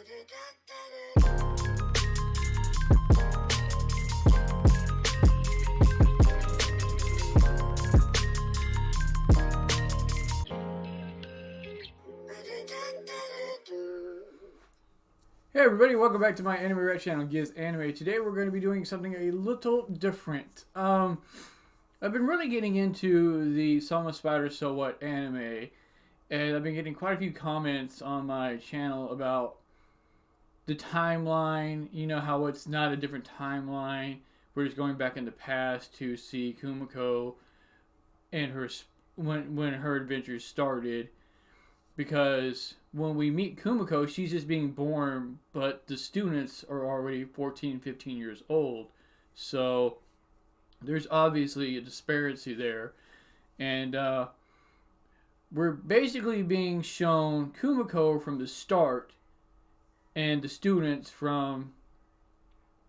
Hey everybody, welcome back to my Anime Red channel, Giz Anime. Today we're going to be doing something a little different. I've been really getting into the Soma Spider So What anime, and I've been getting quite a few comments on my channel about the timeline. You know how it's not a different timeline. We're just going back in the past to see Kumoko and her when her adventures started. Because when we meet Kumoko, she's just being born, but the students are already 14, 15 years old. So there's obviously a disparity there. And we're basically being shown Kumoko from the start and the students from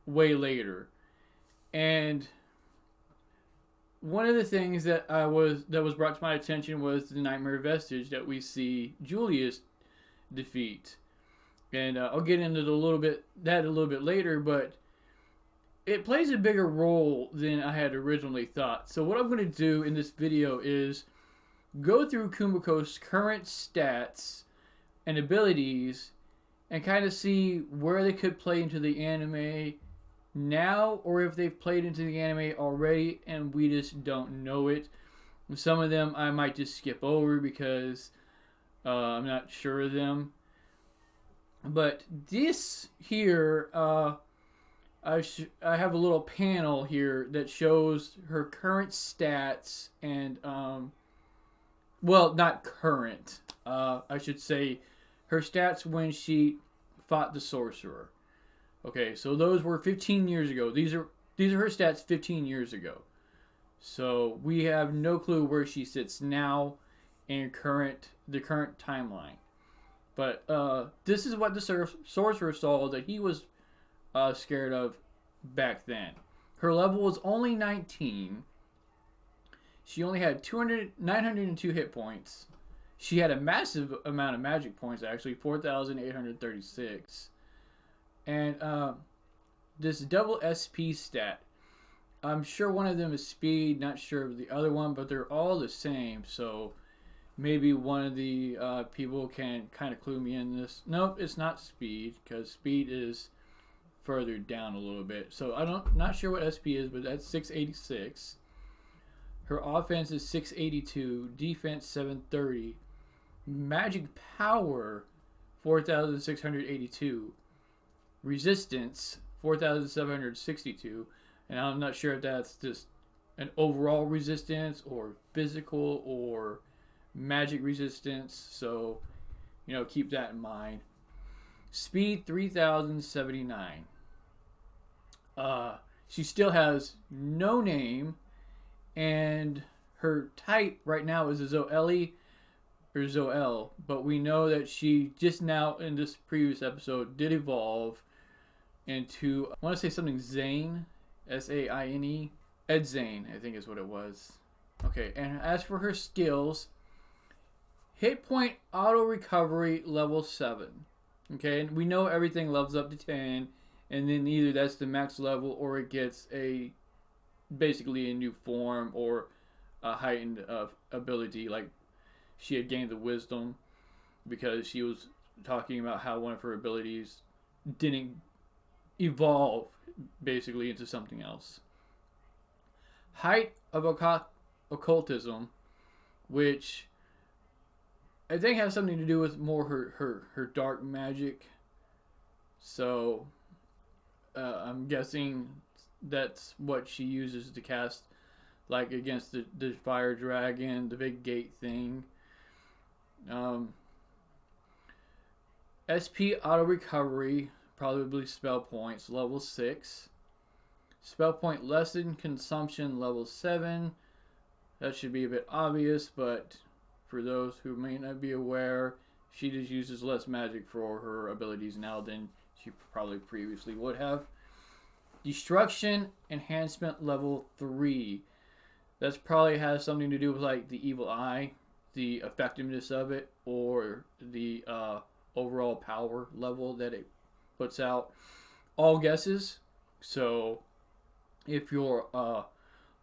way later. And one of the things that was brought to my attention was the Nightmare Vestige that we see Julius defeat, and I'll get into a little bit later. But it plays a bigger role than I had originally thought. So what I'm going to do in this video is go through Kumoko's current stats and abilities, and kind of see where they could play into the anime now, or if they've played into the anime already and we just don't know it. Some of them I might just skip over because I'm not sure of them. But this here, I have a little panel here that shows her current stats and well, not current. I should say her stats when she fought the sorcerer. Okay, so those were 15 years ago. These are her stats 15 years ago. So we have no clue where she sits now in the current timeline. But this is what the sorcerer saw that he was scared of back then. Her level was only 19. She only had 902 hit points. She had a massive amount of magic points, actually, 4,836. And this double SP stat, I'm sure one of them is speed, not sure of the other one, but they're all the same. So maybe one of the people can kind of clue me in this. Nope, it's not speed, because speed is further down a little bit. So not sure what SP is, but that's 686. Her offense is 682, defense 730, magic power 4,682. Resistance 4,762, and I'm not sure if that's just an overall resistance or physical or magic resistance, so keep that in mind. Speed 3,079. She still has no name, and her type right now is a Zoelle or Zoel, but we know that she just now in this previous episode did evolve into, I want to say something Zane, S-A-I-N-E, Ed Zane, I think is what it was. Okay, and as for her skills, hit point auto recovery level 7. Okay, and we know everything levels up to 10, and then either that's the max level or it gets basically a new form or a heightened ability. Like she had gained the wisdom because she was talking about how one of her abilities didn't evolve basically into something else. Height of occultism, which I think has something to do with more her dark magic. So I'm guessing that's what she uses to cast, like against the fire dragon, the big gate thing. SP auto recovery, probably spell points, level 6. Spell point lesson consumption, level 7. That should be a bit obvious, but for those who may not be aware, she just uses less magic for her abilities now than she probably previously would have. Destruction enhancement level 3. That's probably has something to do with like the evil eye, the effectiveness of it, or the overall power level that it puts out. All guesses. So if you're a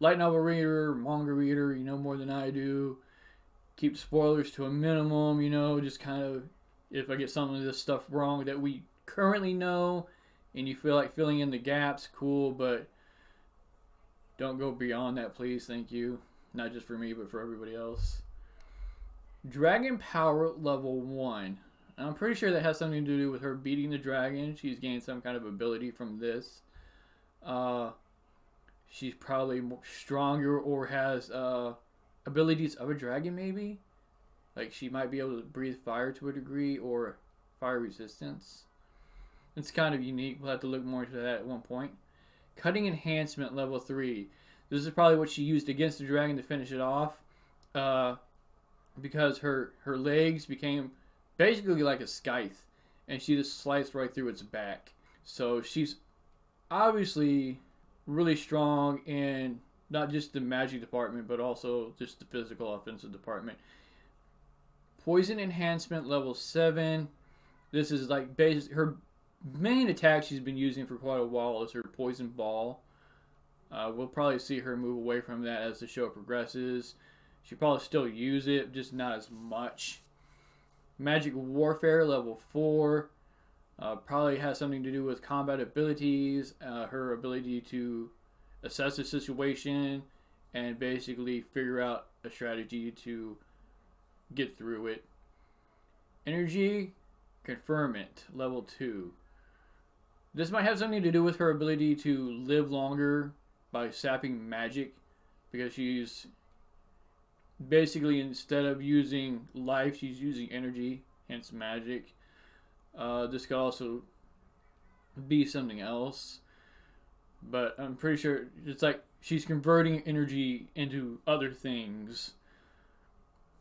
light novel reader, manga reader, you know more than I do. Keep spoilers to a minimum, just kind of, if I get some of this stuff wrong that we currently know and you feel like filling in the gaps, cool, but don't go beyond that, please. Thank you. Not just for me, but for everybody else. Dragon Power Level 1. I'm pretty sure that has something to do with her beating the dragon. She's gained some kind of ability from this. She's probably stronger or has abilities of a dragon, maybe? Like, she might be able to breathe fire to a degree, or fire resistance. It's kind of unique. We'll have to look more into that at one point. Cutting Enhancement Level 3. This is probably what she used against the dragon to finish it off. Because her legs became basically like a scythe. And she just sliced right through its back. So she's obviously really strong in not just the magic department, but also just the physical offensive department. Poison Enhancement Level 7. This is like her main attack she's been using for quite a while is her Poison Ball. We'll probably see her move away from that as the show progresses. She'll probably still use it, just not as much. Magic Warfare Level 4. Probably has something to do with combat abilities. Her ability to assess a situation and basically figure out a strategy to get through it. Energy Conferment Level 2. This might have something to do with her ability to live longer by sapping magic, because she's basically, instead of using life, she's using energy, hence magic. This could also be something else, but I'm pretty sure it's like she's converting energy into other things.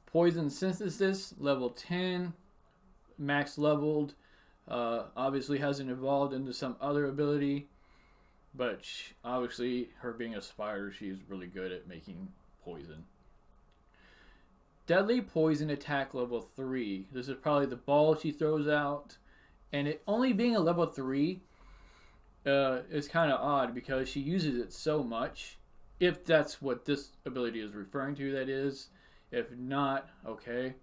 Poison Synthesis Level 10, max leveled. Obviously hasn't evolved into some other ability, but obviously her being a spider, she's really good at making poison. Deadly Poison Attack Level 3. This is probably the ball she throws out. And it only being a level 3 is kind of odd because she uses it so much. If that's what this ability is referring to, that is. If not, okay.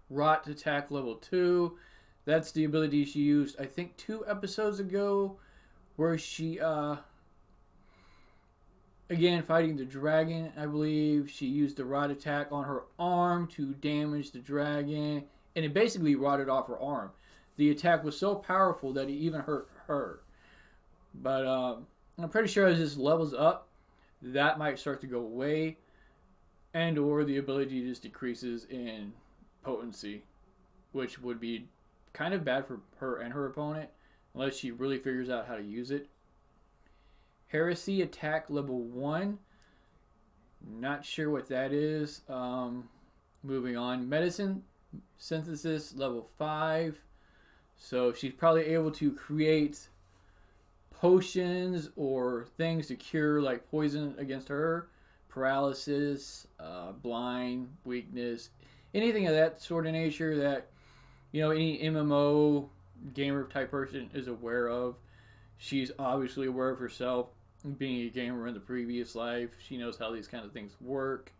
Rot Attack Level 2. That's the ability she used, I think, 2 episodes ago. Where she, again, fighting the dragon, I believe. She used the rot attack on her arm to damage the dragon. And it basically rotted off her arm. The attack was so powerful that it even hurt her. But I'm pretty sure as this levels up, that might start to go away. And or the ability just decreases in potency. Which would be kind of bad for her and her opponent. Unless she really figures out how to use it. Heresy Attack Level 1. Not sure what that is. Moving on. Medicine Synthesis Level 5. So she's probably able to create potions or things to cure like poison against her. Paralysis, blind, weakness. Anything of that sort of nature that, any MMO gamer type person is aware of. She's obviously aware of herself, being a gamer in the previous life. She knows how these kind of things work.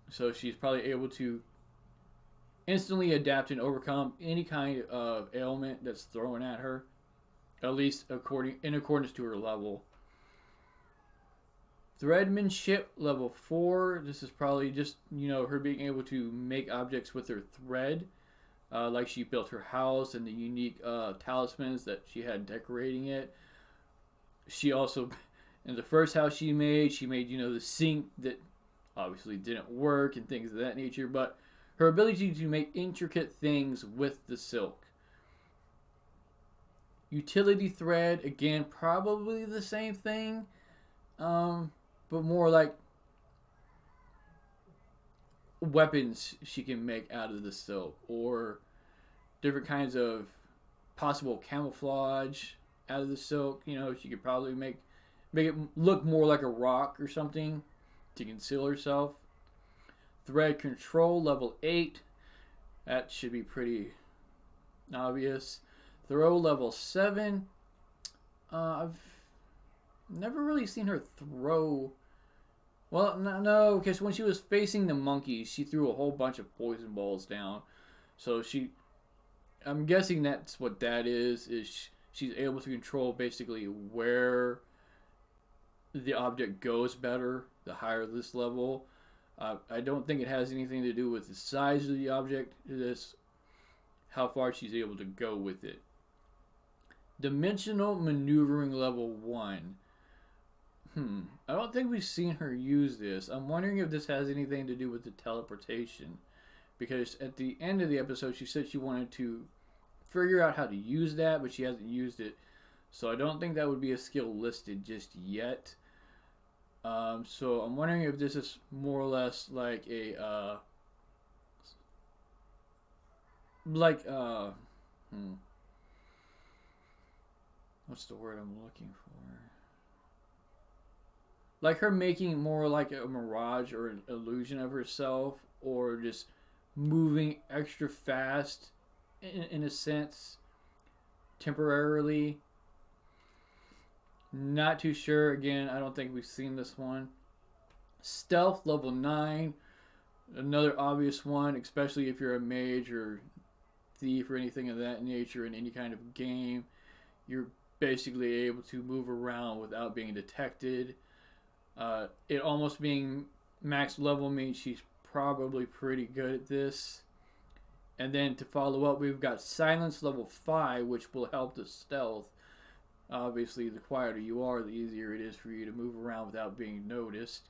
So she's probably able to instantly adapt and overcome any kind of ailment that's thrown at her. At least in accordance to her level. Threadmanship Level 4. This is probably just, her being able to make objects with her thread. Like she built her house and the unique talismans that she had decorating it. She also, in the first house she made, the sink that obviously didn't work and things of that nature. But her ability to make intricate things with the silk. Utility Thread, again, probably the same thing. But more like weapons she can make out of the silk, or different kinds of possible camouflage out of the silk. She could probably make it look more like a rock or something to conceal herself. Thread Control Level 8. That should be pretty obvious. Throw level 7. I've never really seen her throw. Well, no, because when she was facing the monkeys, she threw a whole bunch of poison balls down. So I'm guessing that's what that is she's able to control basically where the object goes better the higher this level. I don't think it has anything to do with the size of the object. This how far she's able to go with it. Dimensional maneuvering level 1. I don't think we've seen her use this. I'm wondering if this has anything to do with the teleportation. Because at the end of the episode, she said she wanted to figure out how to use that, but she hasn't used it. So I don't think that would be a skill listed just yet. So I'm wondering if this is more or less like a what's the word I'm looking for? Like her making more like a mirage or an illusion of herself, or just moving extra fast in a sense, temporarily. Not too sure. Again, I don't think we've seen this one. Stealth level 9. Another obvious one, especially if you're a mage or thief or anything of that nature in any kind of game. You're basically able to move around without being detected. It almost being max level means she's probably pretty good at this. And then to follow up, we've got Silence level 5, which will help the stealth. Obviously, the quieter you are, the easier it is for you to move around without being noticed.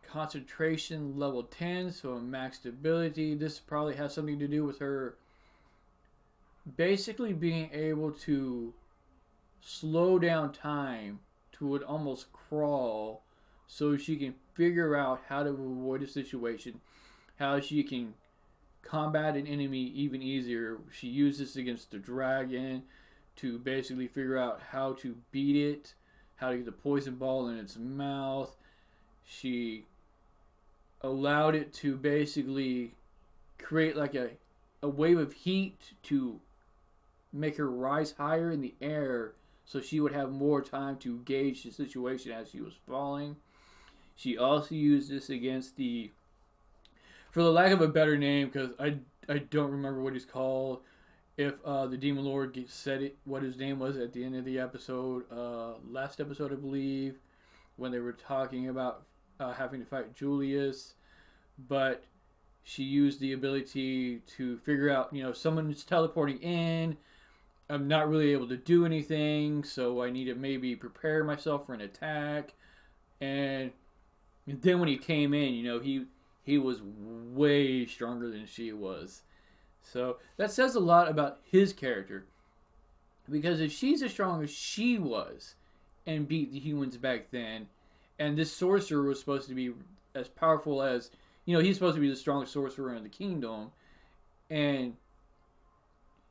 Concentration level 10, so a maxed ability. This probably has something to do with her basically being able to slow down time to an almost crawl, so she can figure out how to avoid a situation, how she can combat an enemy even easier. She used this against the dragon to basically figure out how to beat it, how to get the poison ball in its mouth. She allowed it to basically create like a wave of heat to make her rise higher in the air, so she would have more time to gauge the situation as she was falling. She also used this against for the lack of a better name, because I don't remember what he's called. If the Demon Lord said it, what his name was at the end of the episode, last episode I believe, when they were talking about having to fight Julius, but she used the ability to figure out, someone's teleporting in. I'm not really able to do anything, so I need to maybe prepare myself for an attack. And then when he came in, he was way stronger than she was. So that says a lot about his character. Because if she's as strong as she was and beat the humans back then, and this sorcerer was supposed to be as powerful as, he's supposed to be the strongest sorcerer in the kingdom, and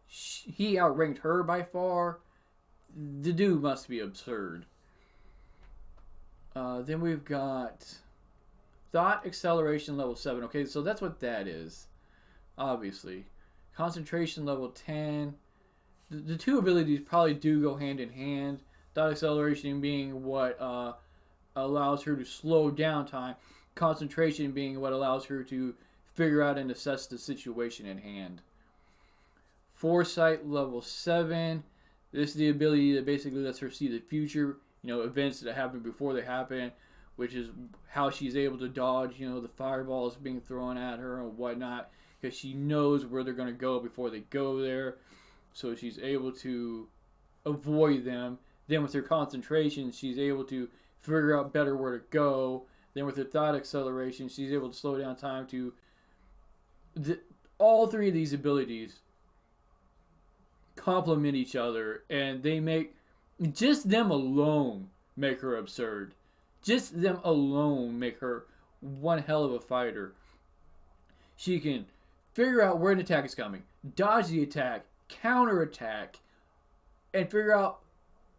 he outranked her by far, the dude must be absurd. Then we've got Thought Acceleration level 7. Okay, so that's what that is, obviously. Concentration level 10. The two abilities probably do go hand in hand. Thought Acceleration being what allows her to slow down time. Concentration being what allows her to figure out and assess the situation at hand. Foresight level 7. This is the ability that basically lets her see the future, events that happen before they happen, which is how she's able to dodge, the fireballs being thrown at her and whatnot, because she knows where they're going to go before they go there, so she's able to avoid them. Then with her concentration, she's able to figure out better where to go. Then with her thought acceleration, she's able to slow down time to... all three of these abilities complement each other, and they make... just them alone make her absurd. Just them alone make her one hell of a fighter. She can figure out where an attack is coming, dodge the attack, counter attack, and figure out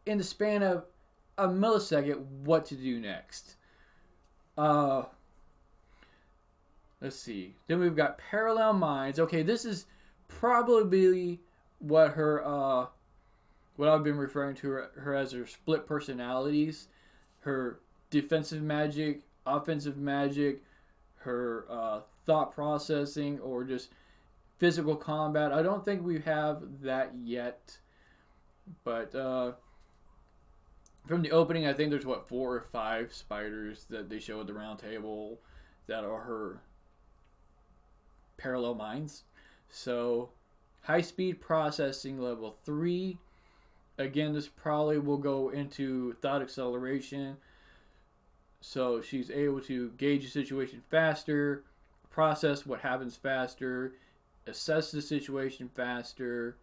in the span of a millisecond what to do next. let's see. Then we've got Parallel Minds. Okay, this is probably what her what I've been referring to her as her split personalities, her defensive magic, offensive magic, her thought processing, or just physical combat. I don't think we have that yet, but from the opening, I think there's 4 or 5 spiders that they show at the round table that are her parallel minds. So high speed processing level 3. Again, this probably will go into thought acceleration. So she's able to gauge the situation faster, process what happens faster, assess the situation faster.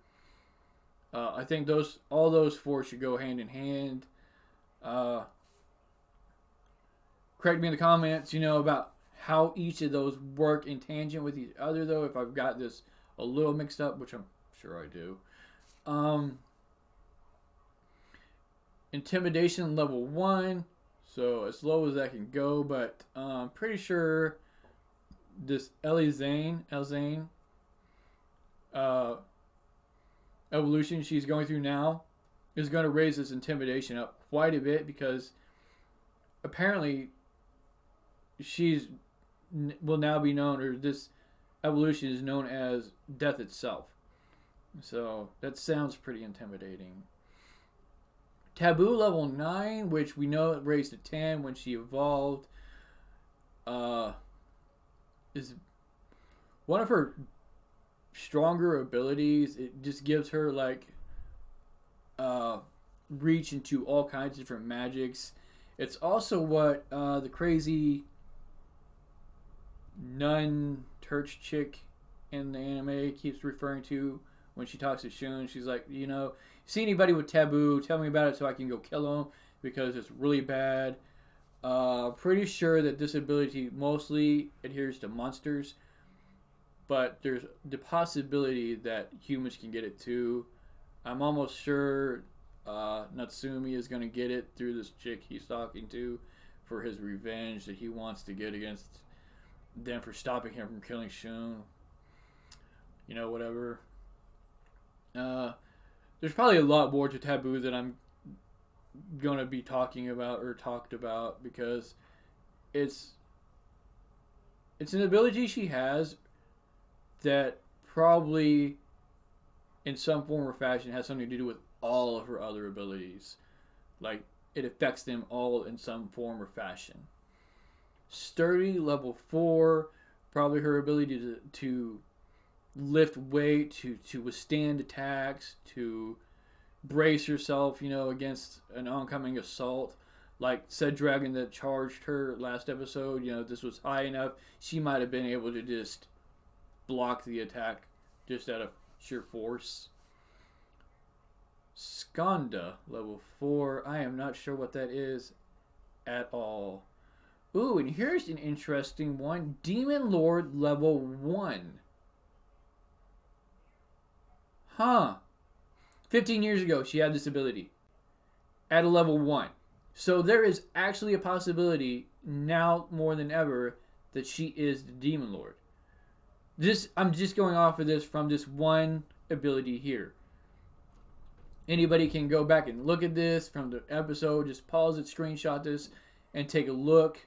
I think all those 4 should go hand in hand. Correct me in the comments, about how each of those work in tangent with each other, though, if I've got this a little mixed up, which I'm sure I do. Intimidation level 1, so as low as that can go, but I'm pretty sure this Elzane evolution she's going through now is going to raise this intimidation up quite a bit, because apparently will now be known, or this evolution is known as death itself. So that sounds pretty intimidating. Taboo level 9, which we know it raised to 10 when she evolved, is one of her stronger abilities. It just gives her reach into all kinds of different magics. It's also what the crazy nun church chick in the anime keeps referring to when she talks to Shun. She's like, see anybody with taboo, tell me about it so I can go kill them, because it's really bad. Pretty sure that this ability mostly adheres to monsters, but there's the possibility that humans can get it too. I'm almost sure Natsumi is going to get it through this chick he's talking to for his revenge that he wants to get against them for stopping him from killing Shun. Whatever. There's probably a lot more to taboo that I'm going to be talking about or talked about, because it's an ability she has that probably in some form or fashion has something to do with all of her other abilities. Like, it affects them all in some form or fashion. Sturdy level 4, probably her ability to lift weight, to withstand attacks, to brace herself, against an oncoming assault. Like said dragon that charged her last episode, this was high enough, she might have been able to just block the attack just out of sheer force. Skanda level 4, I am not sure what that is at all. Ooh, and here's an interesting one. Demon Lord level 1. Huh. 15 years ago, she had this ability at a level 1. So there is actually a possibility now more than ever that she is the Demon Lord. I'm just going off of this from this one ability here. Anybody can go back and look at this from the episode. Just pause it, screenshot this, and take a look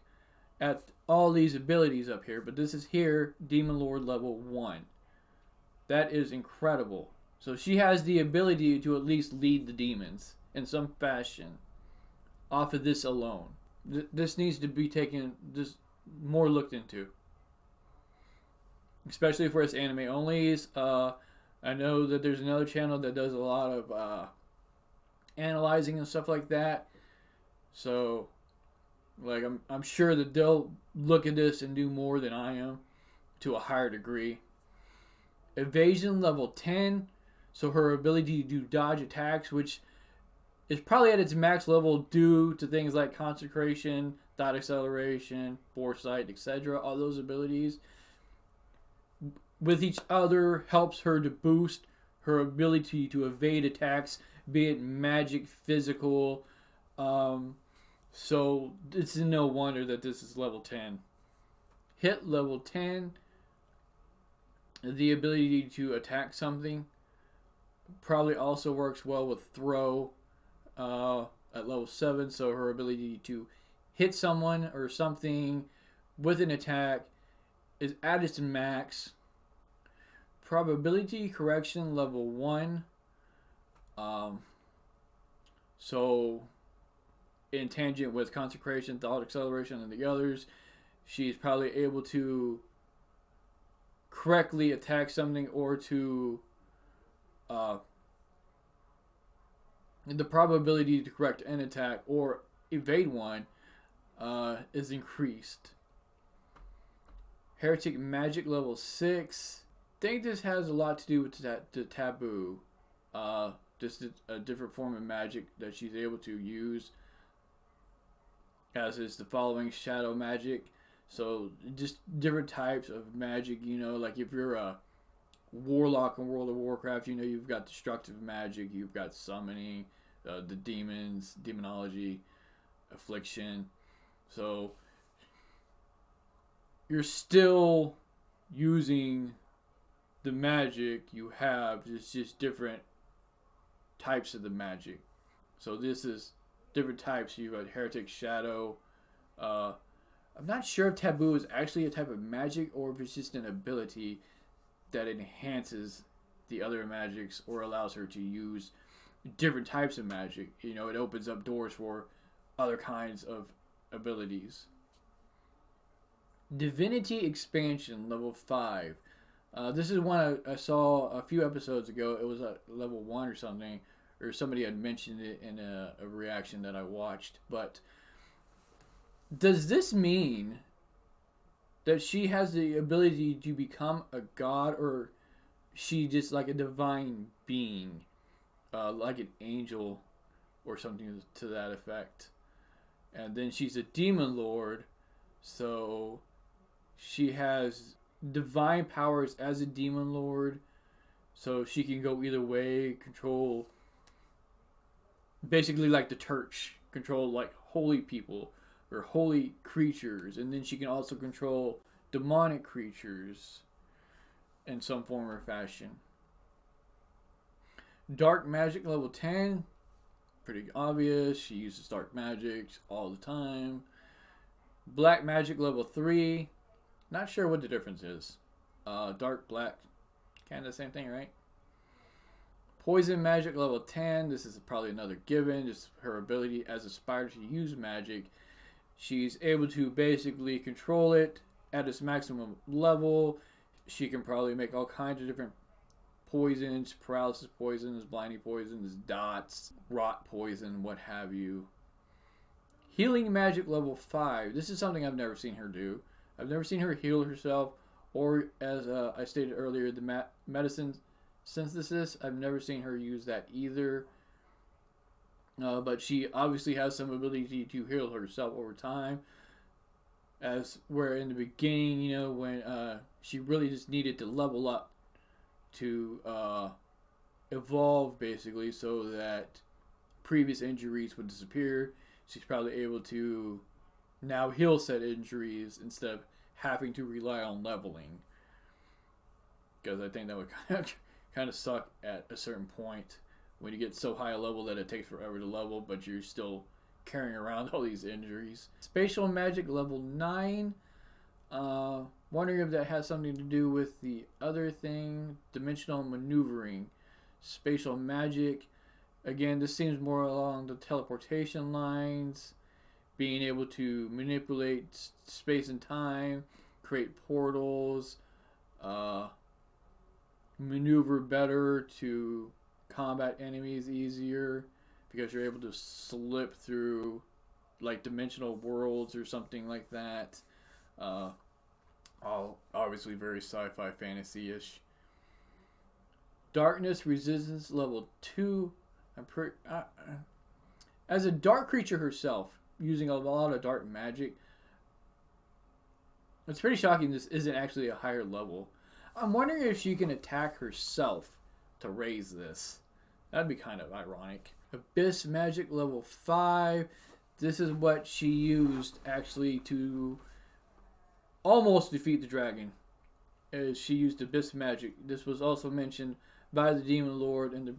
at all these abilities up here. But this is here, Demon Lord level 1. That is incredible. So she has the ability to at least lead the demons in some fashion off of this alone. This needs to be taken, just more looked into. Especially for its anime onlys. I know that there's another channel that does a lot of analyzing and stuff like that. So, I'm sure that they'll look at this and do more than I am to a higher degree. Evasion level 10. So her ability to do dodge attacks, which is probably at its max level due to things like concentration, thought acceleration, foresight, etc. All those abilities with each other helps her to boost her ability to evade attacks, be it magic, physical. So it's no wonder that this is level 10. Hit level 10. The ability to attack something. Probably also works well with throw at level 7. So her ability to hit someone or something with an attack is added to max. Probability correction level 1. So in tangent with consecration, thought acceleration, and the others, she's probably able to correctly attack something, or to the probability to correct an attack or evade one is increased. Heretic magic level 6. I think this has a lot to do with the taboo. Just a different form of magic that she's able to use, as is the following shadow magic. So just different types of magic, like if you're a warlock in World of Warcraft, you've got destructive magic, you've got summoning, the demons, demonology, affliction. So you're still using the magic you have, it's just different types of the magic. So this is different types. You got heretic, shadow. I'm not sure if taboo is actually a type of magic or if it's just an ability that enhances the other magics or allows her to use different types of magic. It opens up doors for other kinds of abilities. Divinity expansion level 5. This is one I saw a few episodes ago. It was at level 1 or something, or somebody had mentioned it in a reaction that I watched. But does this mean that she has the ability to become a god, or she just like a divine being, like an angel or something to that effect? And then she's a demon lord, so she has divine powers as a demon lord, so she can go either way, control basically like the church, control like holy people or holy creatures, and then she can also control demonic creatures in some form or fashion. Dark magic level 10, pretty obvious, she uses dark magic all the time. Black magic level 3, not sure what the difference is. Dark, black, kind of the same thing, right? Poison magic level 10. This is probably another given. Just her ability as a spider to use magic. She's able to basically control it at its maximum level. She can probably make all kinds of different poisons, paralysis poisons, blinding poisons, dots, rot poison, what have you. Healing magic level 5. This is something I've never seen her do. I've never seen her heal herself, or as I stated earlier, the medicine synthesis. I've never seen her use that either. But she obviously has some ability to heal herself over time. As where in the beginning, when she really just needed to level up to evolve, basically, so that previous injuries would disappear. She's probably able to now heal said injuries instead of having to rely on leveling. Because I think that would kind of suck at a certain point when you get so high a level that it takes forever to level, but you're still carrying around all these injuries. Spatial magic level 9. Wondering if that has something to do with the other thing. Dimensional maneuvering. Spatial magic. Again, this seems more along the teleportation lines. Being able to manipulate space and time. Create portals. Maneuver better to combat enemies easier. Because you're able to slip through like dimensional worlds or something like that. All obviously very sci-fi fantasy-ish. Darkness resistance level 2. As a dark creature herself, using a lot of dark magic, it's pretty shocking this isn't actually a higher level. I'm wondering if she can attack herself to raise this. That'd be kind of ironic. Abyss magic level 5. This is what she used actually to almost defeat the dragon as she used abyss magic. This was also mentioned by the Demon Lord in the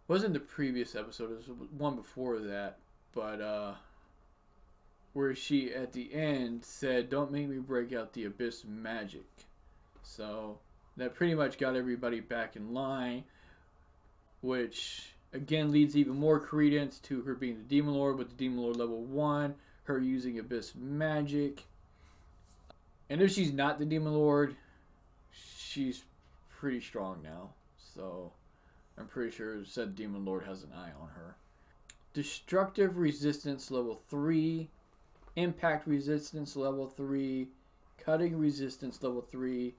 wasn't the previous episode, it was one before that, but where she at the end said, "Don't make me break out the abyss magic." So that pretty much got everybody back in line, which again leads even more credence to her being the Demon Lord with the Demon Lord level 1, her using abyss magic. And if she's not the Demon Lord, she's pretty strong now. So I'm pretty sure said Demon Lord has an eye on her. Destructive resistance level 3, impact resistance level 3, cutting resistance level 3,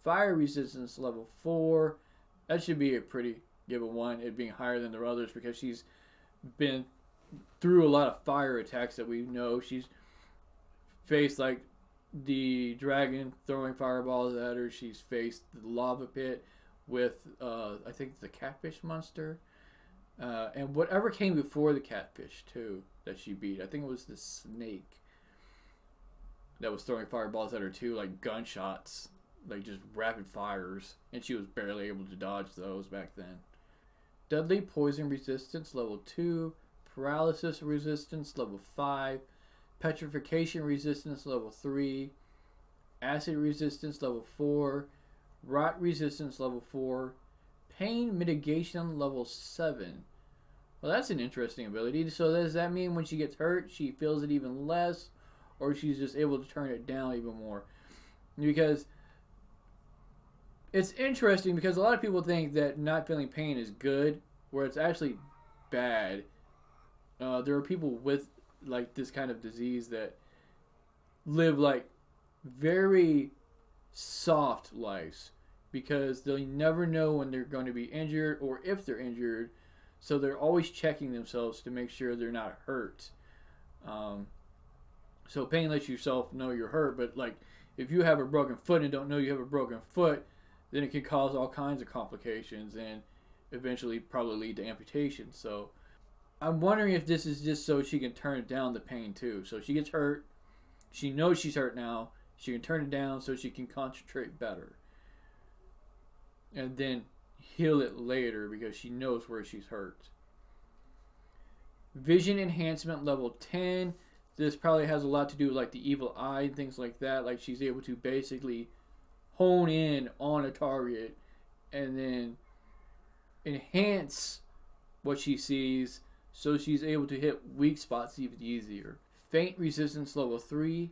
fire resistance level 4. That should be a pretty given one, it being higher than the others because she's been through a lot of fire attacks that we know. She's faced like the dragon throwing fireballs at her. She's faced the lava pit with I think the catfish monster. And whatever came before the catfish too that she beat. I think it was the snake that was throwing fireballs at her too, like gunshots, like just rapid fires, and she was barely able to dodge those back then. Deadly poison resistance level 2, paralysis resistance level 5, petrification resistance level 3, acid resistance level 4, rot resistance level 4, pain mitigation level 7. Well, that's an interesting ability. So does that mean when she gets hurt, she feels it even less, or she's just able to turn it down even more? Because it's interesting because a lot of people think that not feeling pain is good, where it's actually bad. There are people with like this kind of disease that live like very soft lives because they never know when they're going to be injured or if they're injured, so they're always checking themselves to make sure they're not hurt. So pain lets yourself know you're hurt, but like if you have a broken foot and don't know you have a broken foot, then it can cause all kinds of complications and eventually probably lead to amputation. So I'm wondering if this is just so she can turn down the pain too. So she gets hurt, she knows she's hurt now, she can turn it down so she can concentrate better. And then heal it later because she knows where she's hurt. Vision enhancement level 10. This probably has a lot to do with like the evil eye and things like that. Like she's able to basically hone in on a target and then enhance what she sees so she's able to hit weak spots even easier. Faint resistance level 3.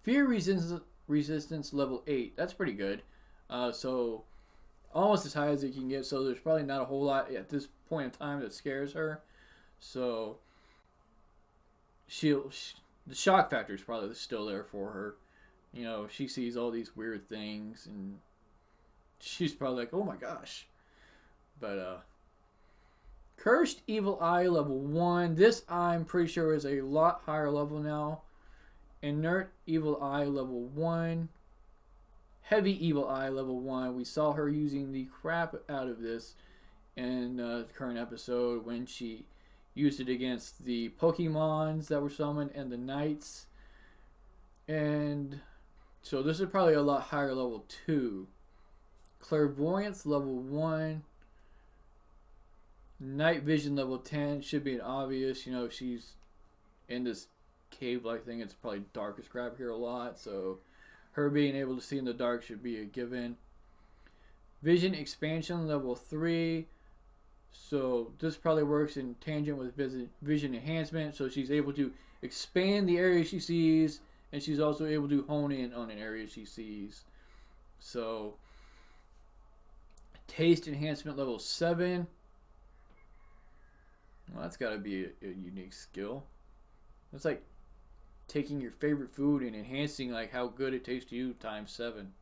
Fear resistance level 8. That's pretty good. So almost as high as it can get. So there's probably not a whole lot at this point in time that scares her. So the shock factor is probably still there for her. You know, she sees all these weird things and she's probably like, oh my gosh. But Cursed Evil Eye level 1. This I'm pretty sure is a lot higher level now. Inert Evil Eye level 1. Heavy Evil Eye level 1. We saw her using the crap out of this in the current episode when she used it against the Pokemons that were summoned and the Knights. And so this is probably a lot higher level 2. Clairvoyance level 1. Night Vision level 10 should be an obvious. You know, she's in this cave-like thing. It's probably dark as crap here a lot. So her being able to see in the dark should be a given. Vision Expansion level 3. So this probably works in tangent with vision enhancement. So she's able to expand the area she sees, and she's also able to hone in on an area she sees. So taste enhancement level 7. Well, that's got to be a unique skill. It's like taking your favorite food and enhancing like how good it tastes to you times 7.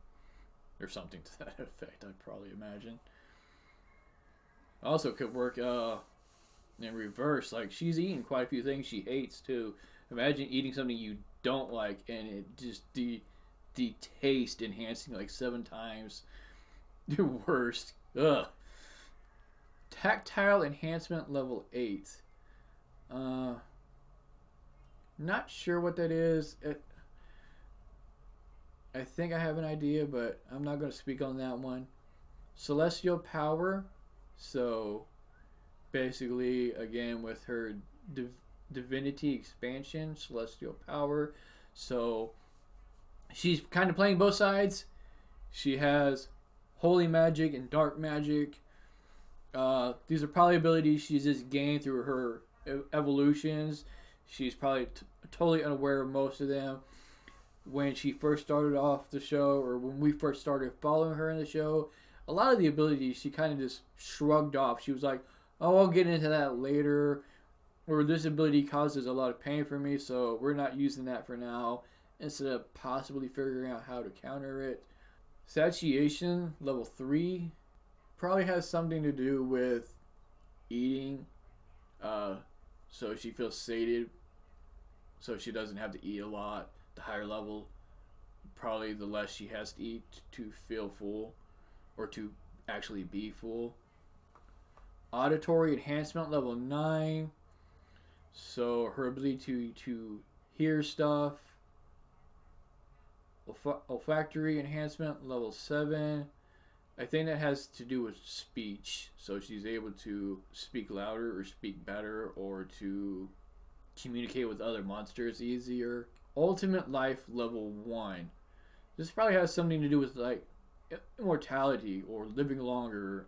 Or something to that effect, I'd probably imagine. Also could work in reverse. Like she's eating quite a few things she hates too. Imagine eating something you don't like and it just the taste enhancing like 7 times. The worst. Ugh. Tactile enhancement level 8. Not sure what that is. I think I have an idea, but I'm not going to speak on that one. Celestial power. So basically, again, with her Divinity expansion, celestial power. So she's kind of playing both sides. She has holy magic and dark magic. These are probably abilities she's just gained through her evolutions. She's probably totally unaware of most of them. When she first started off the show, or when we first started following her in the show, a lot of the abilities she kind of just shrugged off. She was like, oh, I'll get into that later. Or this ability causes a lot of pain for me, so we're not using that for now. Instead of possibly figuring out how to counter it. Satiation, level 3, probably has something to do with eating. So she feels sated, so she doesn't have to eat a lot. The higher level, probably the less she has to eat to feel full, or to actually be full. Auditory enhancement, level 9. So her ability to hear stuff. Olfactory enhancement, level 7. I think that has to do with speech. So she's able to speak louder or speak better, or to communicate with other monsters easier. Ultimate life, level 1. This probably has something to do with like immortality or living longer.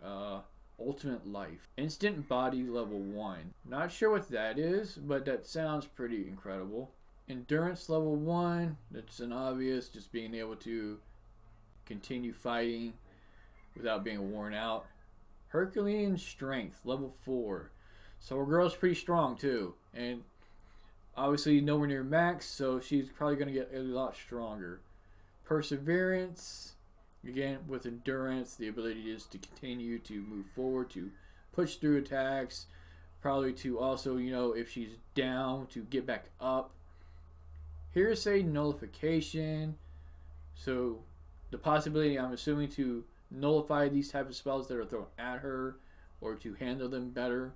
Ultimate life. Instant body, level 1. Not sure what that is, but that sounds pretty incredible. Endurance, level 1. That's an obvious, just being able to continue fighting without being worn out. Herculean strength, level 4. So our girl's pretty strong too, and obviously nowhere near max, so she's probably going to get a lot stronger. Perseverance, again with endurance, the ability is to continue to move forward, to push through attacks, probably to also, if she's down, to get back up. Hearsay nullification, so the possibility, I'm assuming, to nullify these type of spells that are thrown at her, or to handle them better.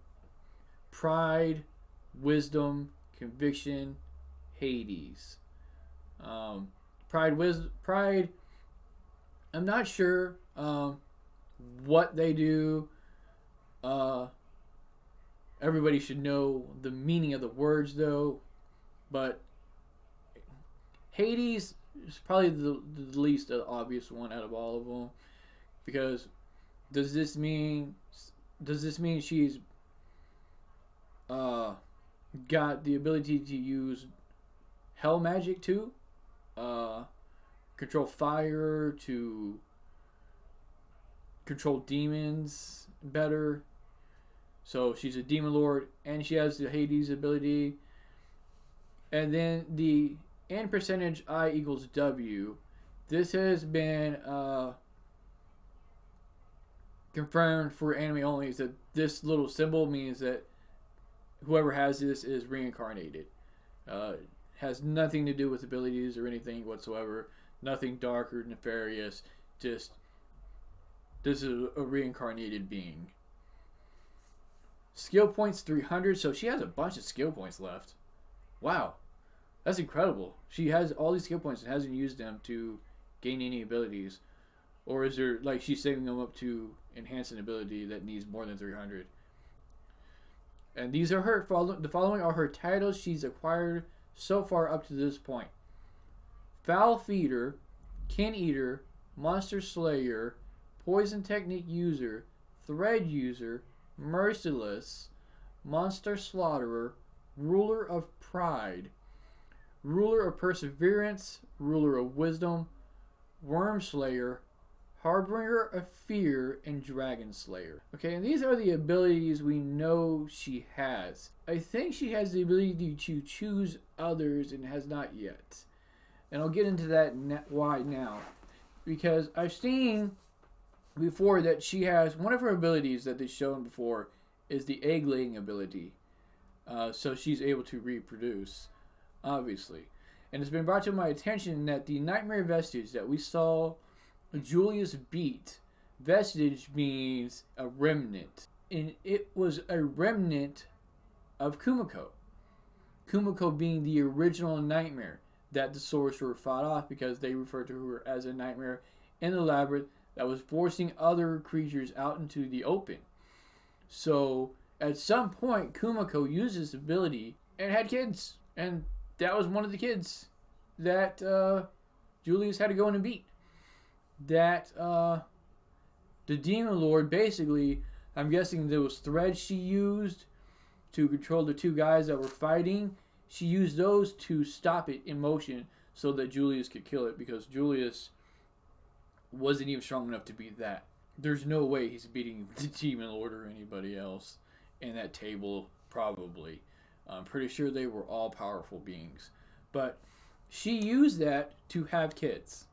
Pride, wisdom, conviction, Hades. Pride. I'm not sure what they do. Everybody should know the meaning of the words, though. But Hades is probably the least obvious one out of all of them, because does this mean she's got the ability to use hell magic too? Control fire, to control demons better. So she's a demon lord, and she has the Hades ability. And then the N percentage I equals W. This has been confirmed for anime only, is that this little symbol means that whoever has this is reincarnated. Has nothing to do with abilities or anything whatsoever. Nothing dark or nefarious. Just, this is a reincarnated being. Skill points 300. So she has a bunch of skill points left. Wow. That's incredible. She has all these skill points and hasn't used them to gain any abilities. Or is there, like, she's saving them up to enhance an ability that needs more than 300. And these are the following are her titles she's acquired so far up to this point. Foul Feeder, Kin Eater, Monster Slayer, Poison Technique User, Thread User, Merciless, Monster Slaughterer, Ruler of Pride, Ruler of Perseverance, Ruler of Wisdom, Worm Slayer, Harbinger of Fear, and Dragon Slayer. Okay, and these are the abilities we know she has. I think she has the ability to choose others and has not yet. And I'll get into that why now. Because I've seen before that she has, one of her abilities that they've shown before is the egg-laying ability. So she's able to reproduce, obviously. And it's been brought to my attention that the Nightmare Vestige that we saw Julius beat, vestige means a remnant. And it was a remnant of Kumoko. Kumoko being the original Nightmare. that the sorcerer fought off because they referred to her as a nightmare in the labyrinth that was forcing other creatures out into the open. So at some point, Kumoko used this ability and had kids. And that was one of the kids that Julius had to go in and beat. That the Demon Lord basically, I'm guessing those threads she used to control the two guys that were fighting, she used those to stop it in motion so that Julius could kill it, because Julius wasn't even strong enough to beat that. There's no way he's beating the Demon Lord or anybody else in that table, probably. I'm pretty sure they were all powerful beings. But she used that to have kids.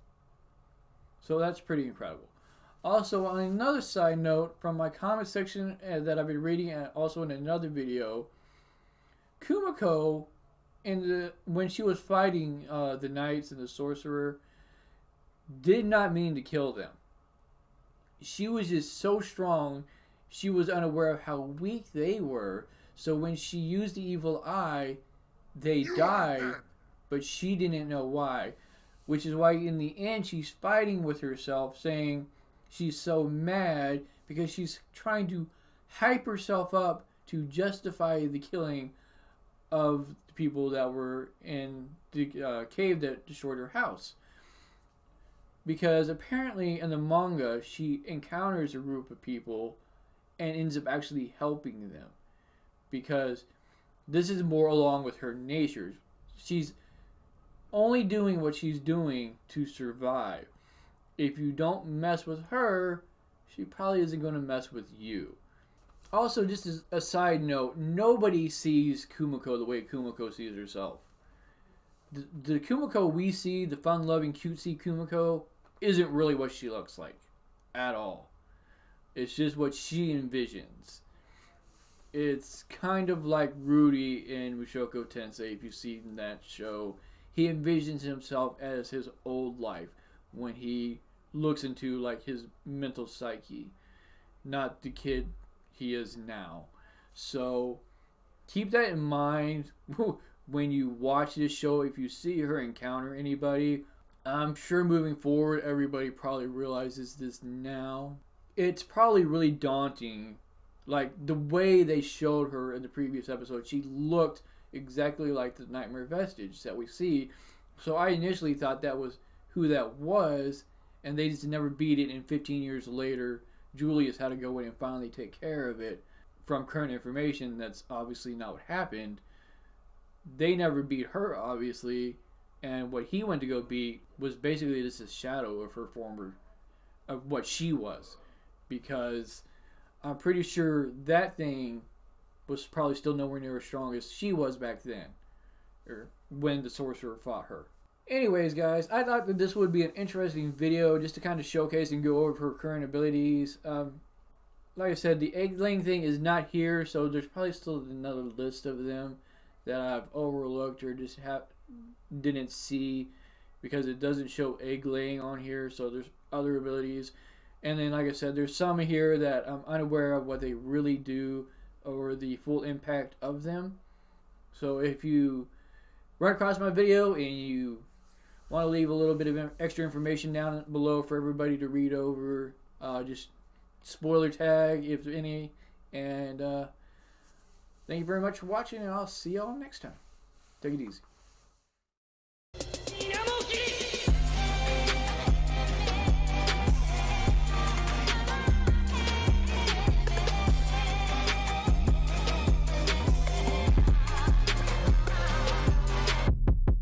So that's pretty incredible. Also, on another side note, from my comment section that I've been reading, and also in another video, Kumoko, when she was fighting the knights and the sorcerer, did not mean to kill them. She was just so strong, she was unaware of how weak they were. So when she used the evil eye, they died, but she didn't know why. Which is why in the end she's fighting with herself, saying she's so mad because she's trying to hype herself up to justify the killing of the people that were in the cave that destroyed her house. Because apparently in the manga, she encounters a group of people and ends up actually helping them. Because this is more along with her nature. She's only doing what she's doing to survive. If you don't mess with her, she probably isn't going to mess with you. Also, just as a side note, nobody sees Kumoko the way Kumoko sees herself. The Kumoko we see, the fun-loving, cutesy Kumoko, isn't really what she looks like at all. It's just what she envisions. It's kind of like Rudy in Mushoku Tensei, if you've seen that show. He envisions himself as his old life when he looks into like his mental psyche, not the kid he is now. So keep that in mind when you watch this show. If you see her encounter anybody, I'm sure moving forward everybody probably realizes this now. It's probably really daunting. Like the way they showed her in the previous episode, she looked exactly like the Nightmare Vestige that we see. So I initially thought that was who that was, and they just never beat it. And 15 years later, Julius had to go in and finally take care of it. From current information, that's obviously not what happened. They never beat her, obviously, and what he went to go beat was basically just a shadow of her former, of what she was, because I'm pretty sure that thing was probably still nowhere near as strong as she was back then, or when the sorcerer fought her. Anyways, guys, I thought that this would be an interesting video just to kind of showcase and go over her current abilities. Like I said, the egg-laying thing is not here, so there's probably still another list of them that I've overlooked or just didn't see because it doesn't show egg-laying on here, so there's other abilities. And then, like I said, there's some here that I'm unaware of what they really do or the full impact of them. So if you run across my video and you want to leave a little bit of extra information down below for everybody to read over, just spoiler tag if any. And thank you very much for watching, and I'll see y'all next time. Take it easy.